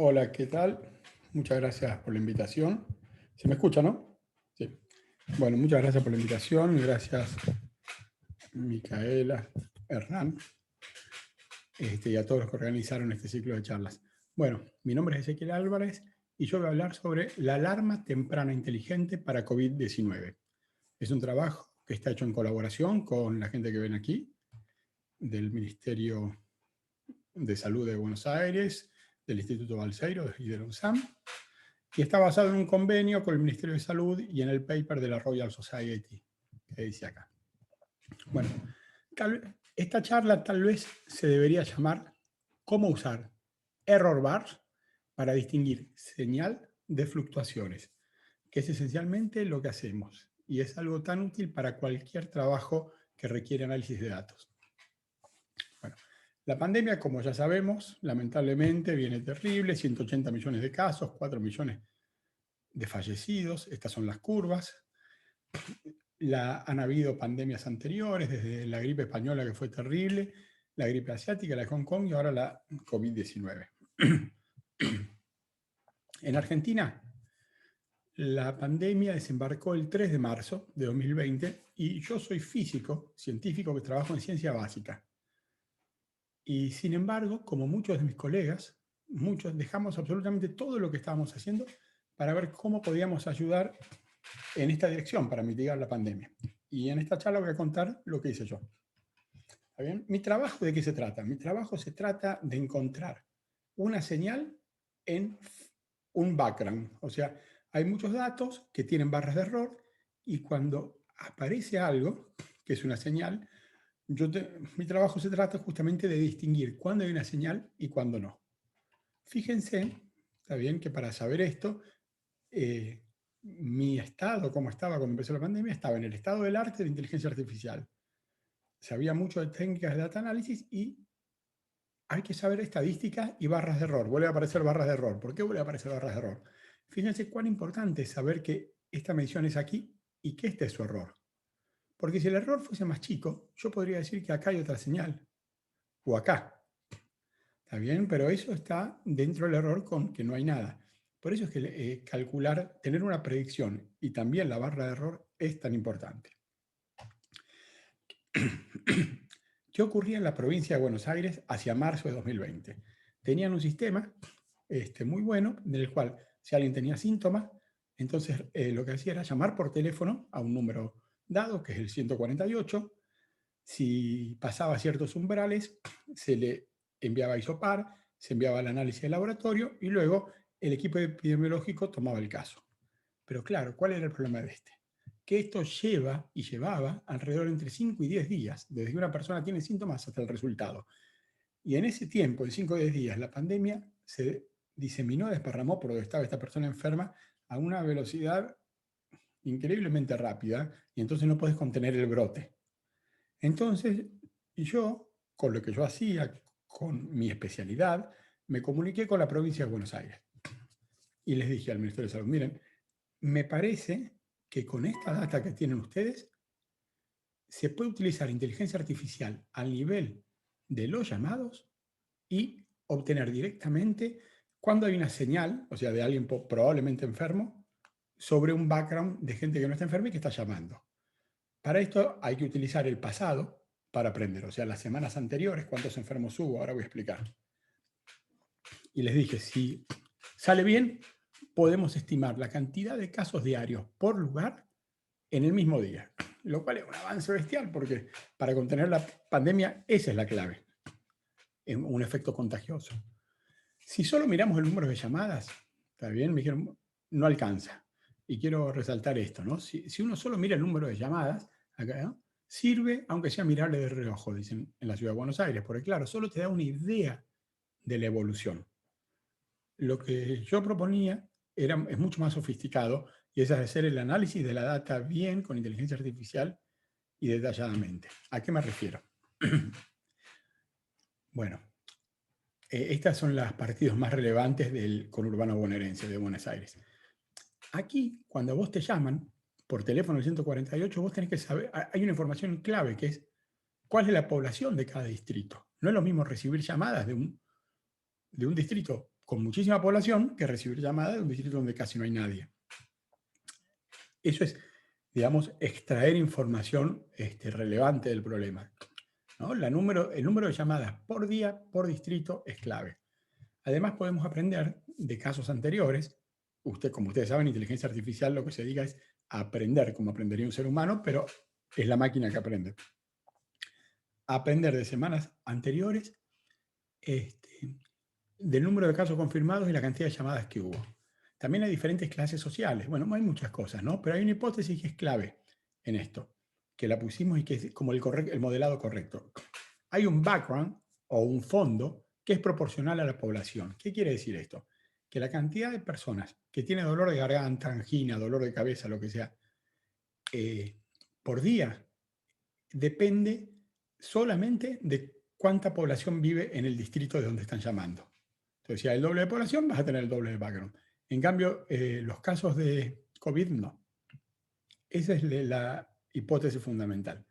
Hola, ¿qué tal? Muchas gracias por la invitación. ¿Se me escucha, no? Sí. Bueno, muchas gracias por la invitación. Gracias, Micaela, Hernán, y a todos los que organizaron este ciclo de charlas. Bueno, mi nombre es Ezequiel Álvarez y yo voy a hablar sobre la alarma temprana inteligente para COVID-19. Es un trabajo que está hecho en colaboración con la gente que ven aquí, del Ministerio de Salud de Buenos Aires, del Instituto Balseiro y de la UNSAM, y está basado en un convenio con el Ministerio de Salud y en el paper de la Royal Society, que dice acá. Bueno, esta charla tal vez se debería llamar ¿Cómo usar error bars para distinguir señal de fluctuaciones? Que es esencialmente lo que hacemos y es algo tan útil para cualquier trabajo que requiere análisis de datos. Bueno, la pandemia, como ya sabemos, lamentablemente viene terrible, 180 millones de casos, 4 millones de fallecidos, estas son las curvas. Han habido pandemias anteriores, desde la gripe española que fue terrible, la gripe asiática, la de Hong Kong y ahora la COVID-19. En Argentina, la pandemia desembarcó el 3 de marzo de 2020 y yo soy físico, científico que trabajo en ciencia básica. Y sin embargo, como muchos de mis colegas, muchos dejamos absolutamente todo lo que estábamos haciendo para ver cómo podíamos ayudar en esta dirección para mitigar la pandemia. Y en esta charla voy a contar lo que hice yo. ¿Está bien? ¿Mi trabajo de qué se trata? Mi trabajo se trata de encontrar una señal en un background. O sea, hay muchos datos que tienen barras de error y cuando aparece algo, que es una señal, mi trabajo se trata justamente de distinguir cuándo hay una señal y cuándo no. Fíjense, está bien, que para saber esto, mi estado, como estaba cuando empezó la pandemia, estaba en el estado del arte de inteligencia artificial. Sabía mucho de técnicas de data análisis y hay que saber estadísticas y barras de error. Vuelve a aparecer barras de error. ¿Por qué vuelve a aparecer barras de error? Fíjense cuán importante es saber que esta medición es aquí y que este es su error. Porque si el error fuese más chico, yo podría decir que acá hay otra señal, o acá. ¿Está bien? Pero eso está dentro del error con que no hay nada. Por eso es que calcular, tener una predicción y también la barra de error es tan importante. ¿Qué ocurría en la provincia de Buenos Aires hacia marzo de 2020? Tenían un sistema muy bueno, en el cual si alguien tenía síntomas, entonces lo que hacía era llamar por teléfono a un número dado, que es el 148. Si pasaba ciertos umbrales, se le enviaba a hisopar, se enviaba al análisis de laboratorio y luego el equipo epidemiológico tomaba el caso. Pero claro, ¿cuál era el problema de este? Que esto llevaba alrededor entre 5 y 10 días, desde que una persona tiene síntomas hasta el resultado. Y en ese tiempo, en 5 o 10 días, la pandemia se diseminó, desparramó por donde estaba esta persona enferma a una velocidad increíblemente rápida y entonces no puedes contener el brote. Entonces, yo, con lo que yo hacía, con mi especialidad, me comuniqué con la provincia de Buenos Aires y les dije al Ministerio de Salud, miren, me parece que con esta data que tienen ustedes, se puede utilizar inteligencia artificial al nivel de los llamados y obtener directamente cuando hay una señal, o sea, de alguien probablemente enfermo, sobre un background de gente que no está enferma y que está llamando. Para esto hay que utilizar el pasado para aprender, o sea, las semanas anteriores, cuántos enfermos hubo, ahora voy a explicar. Y les dije, si sale bien, podemos estimar la cantidad de casos diarios por lugar en el mismo día, lo cual es un avance bestial porque para contener la pandemia esa es la clave, es un efecto contagioso. Si solo miramos el número de llamadas, está bien, me dijeron, no alcanza. Y quiero resaltar esto, ¿no? Si uno solo mira el número de llamadas, acá, ¿no? Sirve, aunque sea mirarle de reojo, dicen en la ciudad de Buenos Aires, porque claro, solo te da una idea de la evolución. Lo que yo proponía es mucho más sofisticado y es hacer el análisis de la data bien con inteligencia artificial y detalladamente. ¿A qué me refiero? Bueno, estas son las partidos más relevantes del conurbano bonaerense de Buenos Aires. Aquí, cuando vos te llaman por teléfono al 148, vos tenés que saber, hay una información clave que es cuál es la población de cada distrito. No es lo mismo recibir llamadas de un distrito con muchísima población que recibir llamadas de un distrito donde casi no hay nadie. Eso es, digamos, extraer información relevante del problema, ¿no? El número de llamadas por día, por distrito, es clave. Además, podemos aprender de casos anteriores. Como ustedes saben, inteligencia artificial lo que se diga es aprender como aprendería un ser humano, pero es la máquina que aprende. Aprender de semanas anteriores del número de casos confirmados y la cantidad de llamadas que hubo. También hay diferentes clases sociales. Bueno, hay muchas cosas, ¿no? Pero hay una hipótesis que es clave en esto, que la pusimos y que es como el modelado correcto. Hay un background o un fondo que es proporcional a la población. ¿Qué quiere decir esto? Que la cantidad de personas que tiene dolor de garganta, angina, dolor de cabeza, lo que sea, por día, depende solamente de cuánta población vive en el distrito de donde están llamando. Entonces, si hay el doble de población, vas a tener el doble de background. En cambio, los casos de COVID no. Esa es la hipótesis fundamental.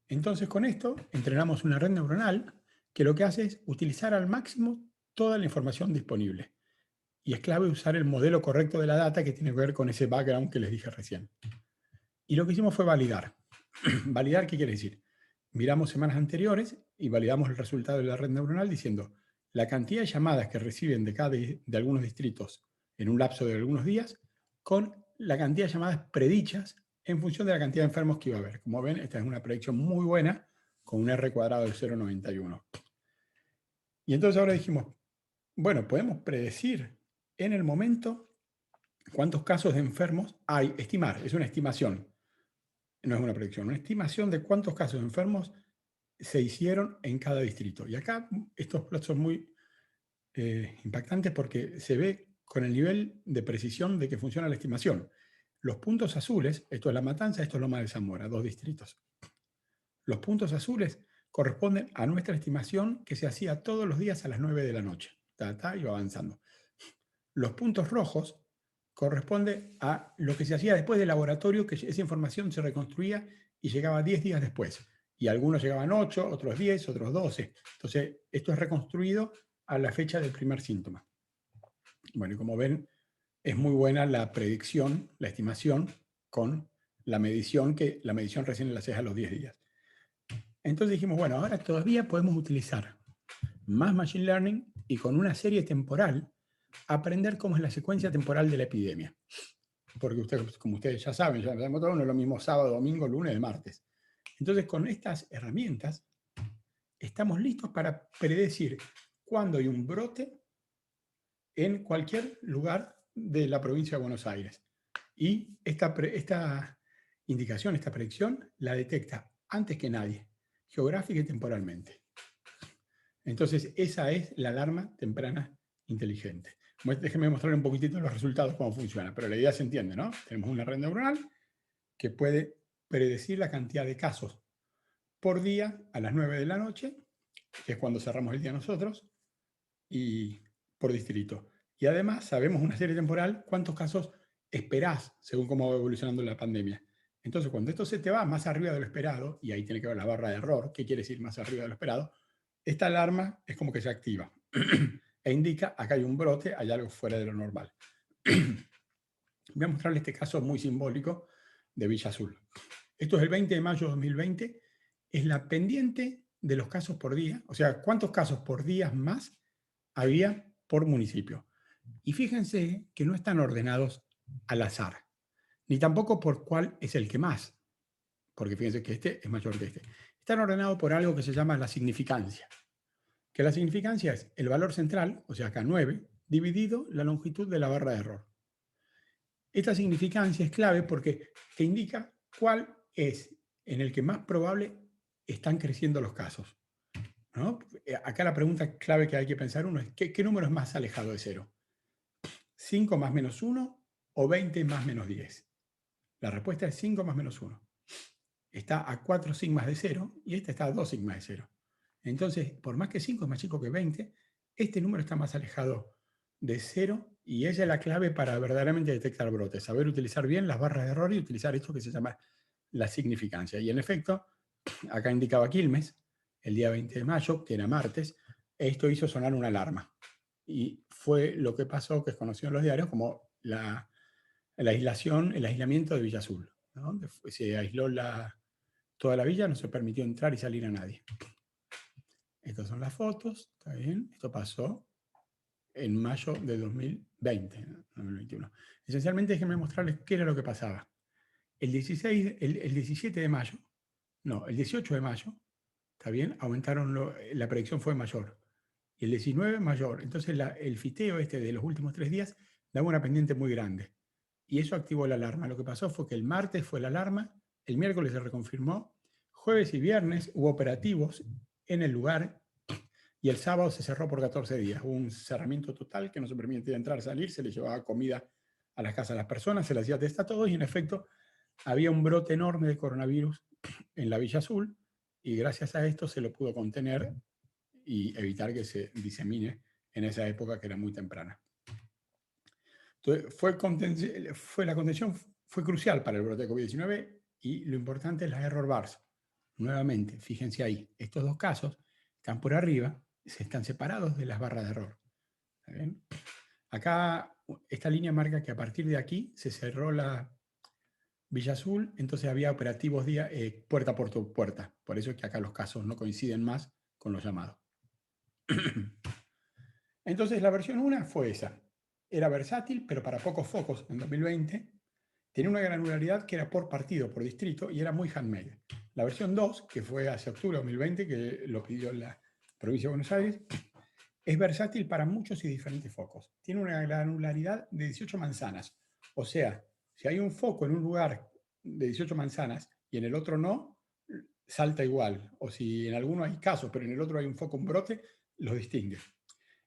Entonces, con esto, entrenamos una red neuronal que lo que hace es utilizar al máximo toda la información disponible. Y es clave usar el modelo correcto de la data que tiene que ver con ese background que les dije recién. Y lo que hicimos fue validar. ¿Validar qué quiere decir? Miramos semanas anteriores y validamos el resultado de la red neuronal diciendo la cantidad de llamadas que reciben de algunos distritos en un lapso de algunos días con la cantidad de llamadas predichas en función de la cantidad de enfermos que iba a haber. Como ven, esta es una predicción muy buena con un R cuadrado de 0,91. Y entonces ahora dijimos, bueno, podemos predecir en el momento cuántos casos de enfermos hay, estimar, es una estimación, no es una predicción, una estimación de cuántos casos de enfermos se hicieron en cada distrito. Y acá estos plots son muy impactantes porque se ve con el nivel de precisión de que funciona la estimación. Los puntos azules, esto es La Matanza, esto es Loma de Zamora, 2 distritos. Los puntos azules corresponden a nuestra estimación que se hacía todos los días a las 9 de la noche. Iba avanzando. Los puntos rojos corresponden a lo que se hacía después del laboratorio, que esa información se reconstruía y llegaba 10 días después. Y algunos llegaban 8, otros 10, otros 12. Entonces, esto es reconstruido a la fecha del primer síntoma. Bueno, y como ven, es muy buena la predicción, la estimación, con la medición, que la medición recién la haces a los 10 días. Entonces dijimos, bueno, ahora todavía podemos utilizar más Machine Learning y con una serie temporal aprender cómo es la secuencia temporal de la epidemia. Porque ustedes, como ustedes ya saben, ya sabemos todo, no es lo mismo sábado, domingo, lunes, martes. Entonces, con estas herramientas, estamos listos para predecir cuándo hay un brote en cualquier lugar de la provincia de Buenos Aires. Y esta indicación, esta predicción, la detecta antes que nadie, geográfica y temporalmente. Entonces, esa es la alarma temprana inteligente. Déjenme mostrar un poquitito los resultados, cómo funciona, pero la idea se entiende, ¿no? Tenemos una red neuronal que puede predecir la cantidad de casos por día a las 9 de la noche, que es cuando cerramos el día nosotros, y por distrito. Y además sabemos una serie temporal cuántos casos esperás según cómo va evolucionando la pandemia. Entonces, cuando esto se te va más arriba de lo esperado, y ahí tiene que ver la barra de error, ¿qué quiere decir más arriba de lo esperado? Esta alarma es como que se activa e indica, acá hay un brote, hay algo fuera de lo normal. Voy a mostrarles este caso muy simbólico de Villa Azul. Esto es el 20 de mayo de 2020, es la pendiente de los casos por día, o sea, cuántos casos por día más había por municipio. Y fíjense que no están ordenados al azar, ni tampoco por cuál es el que más, porque fíjense que este es mayor que este. Están ordenados por algo que se llama la significancia, que la significancia es el valor central, o sea, acá 9, dividido la longitud de la barra de error. Esta significancia es clave porque te indica cuál es en el que más probable están creciendo los casos, ¿no? Acá la pregunta clave que hay que pensar uno es, ¿qué número es más alejado de 0? ¿5 más menos 1 o 20 más menos 10? La respuesta es 5 más menos 1. Está a 4 sigmas de 0 y esta está a 2 sigmas de 0. Entonces, por más que 5 es más chico que 20, este número está más alejado de 0 y esa es la clave para verdaderamente detectar brotes. Saber utilizar bien las barras de error y utilizar esto que se llama la significancia. Y en efecto, acá indicaba Quilmes, el día 20 de mayo, que era martes, esto hizo sonar una alarma. y fue lo que pasó, que es conocido en los diarios como el aislamiento de Villa Azul, ¿no? Donde se aisló toda la villa, no se permitió entrar y salir a nadie. Estas son las fotos, ¿está bien? Esto pasó en mayo de 2020, ¿no? 2021. Esencialmente, déjenme mostrarles qué era lo que pasaba. El 17 de mayo, no, el 18 de mayo, ¿está bien? Aumentaron, la predicción fue mayor. Y el 19 mayor. Entonces el fiteo de los últimos 3 días daba una pendiente muy grande. Y eso activó la alarma. Lo que pasó fue que el martes fue la alarma, el miércoles se reconfirmó, jueves y viernes hubo operativos en el lugar y el sábado se cerró por 14 días. Hubo un cerramiento total que no se permitía entrar, salir, se le llevaba comida a las casas de las personas, se le hacía test a todos y en efecto había un brote enorme de coronavirus en la Villa Azul y gracias a esto se lo pudo contener y evitar que se disemine en esa época que era muy temprana. Entonces, la contención fue crucial para el brote de COVID-19 y lo importante es las error bars. Nuevamente, fíjense ahí, estos dos casos están por arriba, se están separados de las barras de error. ¿Está bien? Acá, esta línea marca que a partir de aquí se cerró la Villa Azul, entonces había operativos puerta por puerta. Por eso es que acá los casos no coinciden más con los llamados. Entonces la versión 1 fue esa. Era versátil, pero para pocos focos en 2020. Tenía una granularidad que era por partido, por distrito, y era muy handmade. La versión 2, que fue hacia octubre de 2020, que lo pidió la provincia de Buenos Aires, es versátil para muchos y diferentes focos. Tiene una granularidad de 18 manzanas. O sea, si hay un foco en un lugar de 18 manzanas y en el otro no, salta igual. O si en alguno hay casos, pero en el otro hay un foco, un brote, los distingue.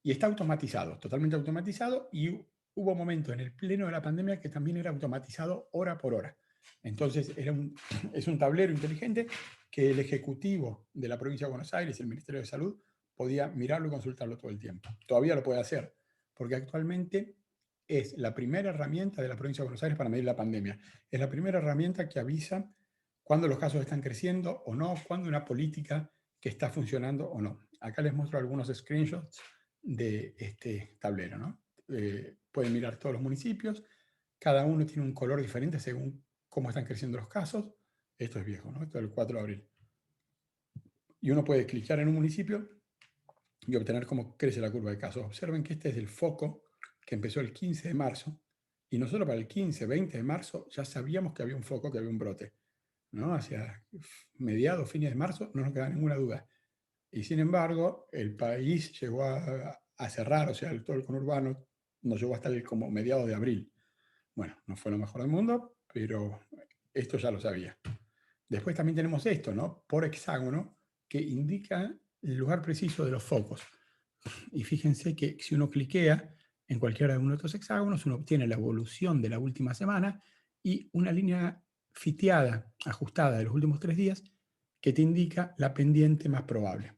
Y está automatizado, totalmente automatizado, y hubo momentos en el pleno de la pandemia que también era automatizado hora por hora. Entonces es un tablero inteligente que el ejecutivo de la provincia de Buenos Aires, el Ministerio de Salud, podía mirarlo y consultarlo todo el tiempo. Todavía lo puede hacer, porque actualmente es la primera herramienta de la provincia de Buenos Aires para medir la pandemia. Es la primera herramienta que avisa cuándo los casos están creciendo o no, cuándo una política que está funcionando o no. Acá les muestro algunos screenshots de este tablero, ¿no? Pueden mirar todos los municipios, cada uno tiene un color diferente según cómo están creciendo los casos. Esto es viejo, ¿no? Esto es el 4 de abril. Y uno puede clicar en un municipio y obtener cómo crece la curva de casos. Observen que este es el foco que empezó el 15 de marzo y nosotros para el 15, 20 de marzo ya sabíamos que había un foco, que había un brote, ¿no? Hacia mediados, fines de marzo no nos queda ninguna duda. Y sin embargo, el país llegó a cerrar, o sea, todo el conurbano nos llegó hasta como mediados de abril. Bueno, no fue lo mejor del mundo, pero esto ya lo sabía. Después también tenemos esto, ¿no? Por hexágono, que indica el lugar preciso de los focos. Y fíjense que si uno cliquea en cualquiera de uno de estos hexágonos, uno obtiene la evolución de la última semana y una línea fiteada, ajustada de los últimos 3 días, que te indica la pendiente más probable.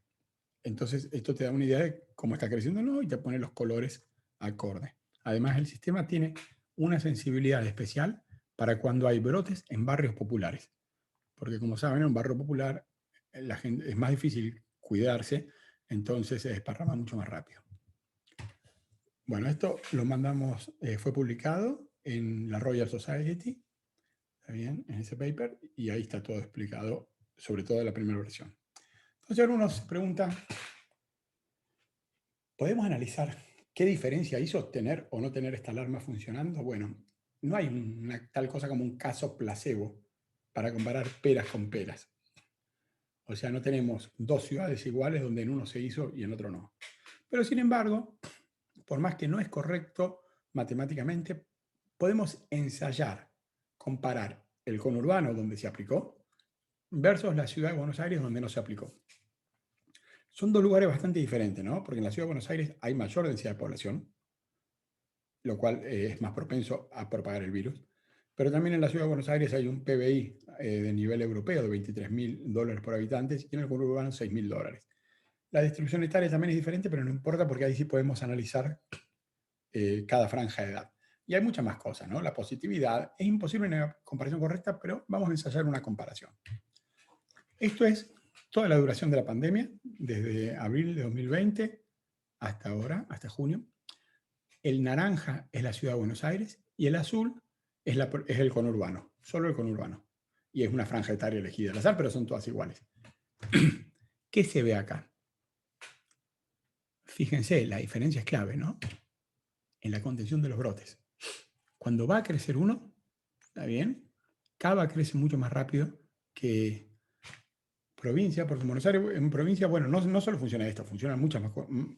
Entonces, esto te da una idea de cómo está creciendo o no y te pone los colores acorde. Además, el sistema tiene una sensibilidad especial para cuando hay brotes en barrios populares. Porque como saben, en un barrio popular la gente, es más difícil cuidarse, entonces se desparrama mucho más rápido. Bueno, esto lo mandamos, fue publicado en la Royal Society, ¿está bien? En ese paper, y ahí está todo explicado, sobre todo en la primera versión. Entonces ahora uno se pregunta, ¿podemos analizar qué diferencia hizo tener o no tener esta alarma funcionando? Bueno, no hay una tal cosa como un caso placebo para comparar peras con peras. O sea, no tenemos dos ciudades iguales donde en uno se hizo y en otro no. Pero sin embargo, por más que no es correcto matemáticamente, podemos ensayar, comparar el conurbano donde se aplicó versus la ciudad de Buenos Aires donde no se aplicó. Son dos lugares bastante diferentes, ¿no? Porque en la ciudad de Buenos Aires hay mayor densidad de población, lo cual es más propenso a propagar el virus. Pero también en la ciudad de Buenos Aires hay un PBI de nivel europeo de $23.000 por habitante y en el conurbano $6.000. La distribución etaria también es diferente, pero no importa porque ahí sí podemos analizar cada franja de edad. Y hay muchas más cosas, ¿no? La positividad, es imposible una comparación correcta, pero vamos a ensayar una comparación. Esto es toda la duración de la pandemia, desde abril de 2020 hasta ahora, hasta junio. El naranja es la ciudad de Buenos Aires y el azul es el conurbano, solo el conurbano. Y es una franja etaria elegida al azar, pero son todas iguales. ¿Qué se ve acá? Fíjense, la diferencia es clave, ¿no? En la contención de los brotes. Cuando va a crecer uno, ¿está bien? Cava crece mucho más rápido que provincia, porque en Buenos Aires, en provincia, bueno, no solo funciona esto, funcionan muchas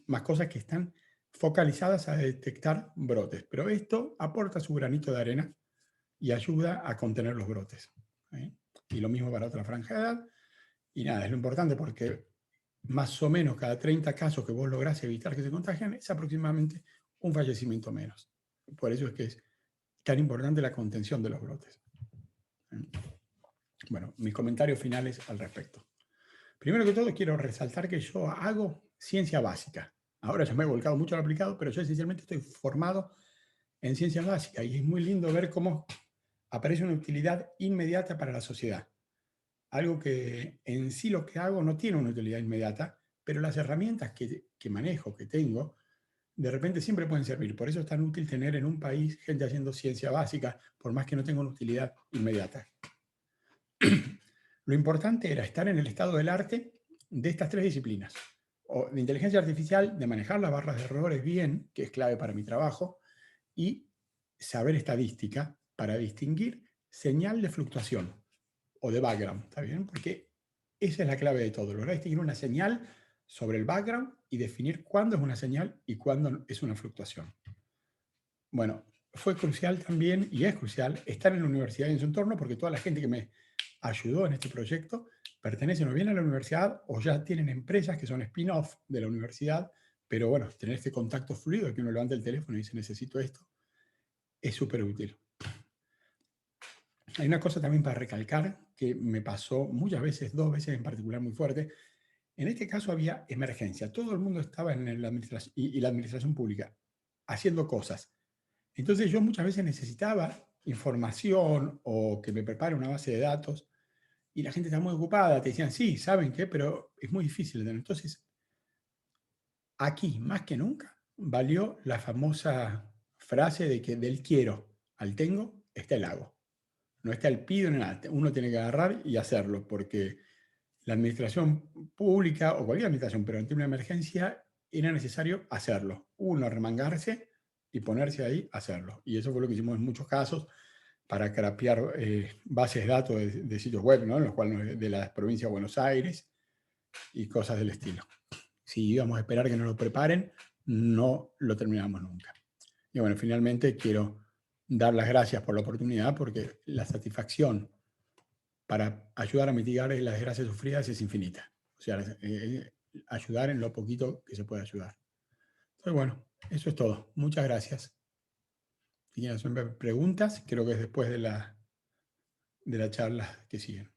más cosas que están focalizadas a detectar brotes, pero esto aporta su granito de arena y ayuda a contener los brotes. Y lo mismo para otra franja de edad. Y nada, es lo importante porque más o menos cada 30 casos que vos lográs evitar que se contagien, es aproximadamente un fallecimiento menos. Por eso es que es tan importante la contención de los brotes. Bueno, mis comentarios finales al respecto. Primero que todo, quiero resaltar que yo hago ciencia básica. Ahora ya me he volcado mucho al aplicado, pero yo esencialmente estoy formado en ciencia básica y es muy lindo ver cómo aparece una utilidad inmediata para la sociedad. Algo que en sí lo que hago no tiene una utilidad inmediata, pero las herramientas que manejo, que tengo, de repente siempre pueden servir. Por eso es tan útil tener en un país gente haciendo ciencia básica, por más que no tenga una utilidad inmediata. Lo importante era estar en el estado del arte de estas tres disciplinas. O de inteligencia artificial, de manejar las barras de errores bien, que es clave para mi trabajo, y saber estadística para distinguir señal de fluctuación o de background, ¿está bien? Porque esa es la clave de todo, lograr distinguir una señal sobre el background y definir cuándo es una señal y cuándo es una fluctuación. Bueno, fue crucial también, y es crucial, estar en la universidad y en su entorno, porque toda la gente que me ayudó en este proyecto pertenecen o bien a la universidad o ya tienen empresas que son spin-off de la universidad, pero bueno, tener este contacto fluido, que uno levanta el teléfono y dice necesito esto, es súper útil. Hay una cosa también para recalcar que me pasó muchas veces, 2 veces en particular muy fuerte. En este caso había emergencia. Todo el mundo estaba en la administración y la administración pública haciendo cosas. Entonces yo muchas veces necesitaba información o que me prepare una base de datos y la gente está muy ocupada. Te decían, sí, ¿saben qué? Pero es muy difícil. Entonces, aquí, más que nunca, valió la famosa frase de que del quiero al tengo está el hago. No está el pido ni nada. Uno tiene que agarrar y hacerlo, porque la administración pública o cualquier administración, pero ante una emergencia era necesario hacerlo. Uno, remangarse y ponerse ahí a hacerlo. Y eso fue lo que hicimos en muchos casos para crapear bases de datos de sitios web, ¿no? En los cuales de la provincia de Buenos Aires y cosas del estilo. Si íbamos a esperar que nos lo preparen, no lo terminamos nunca. Y bueno, finalmente quiero dar las gracias por la oportunidad porque la satisfacción para ayudar a mitigar las desgracias sufridas es infinita. O sea, ayudar en lo poquito que se puede ayudar. Entonces, bueno, eso es todo. Muchas gracias. Si quieren hacer preguntas, creo que es después de la charla que siguen.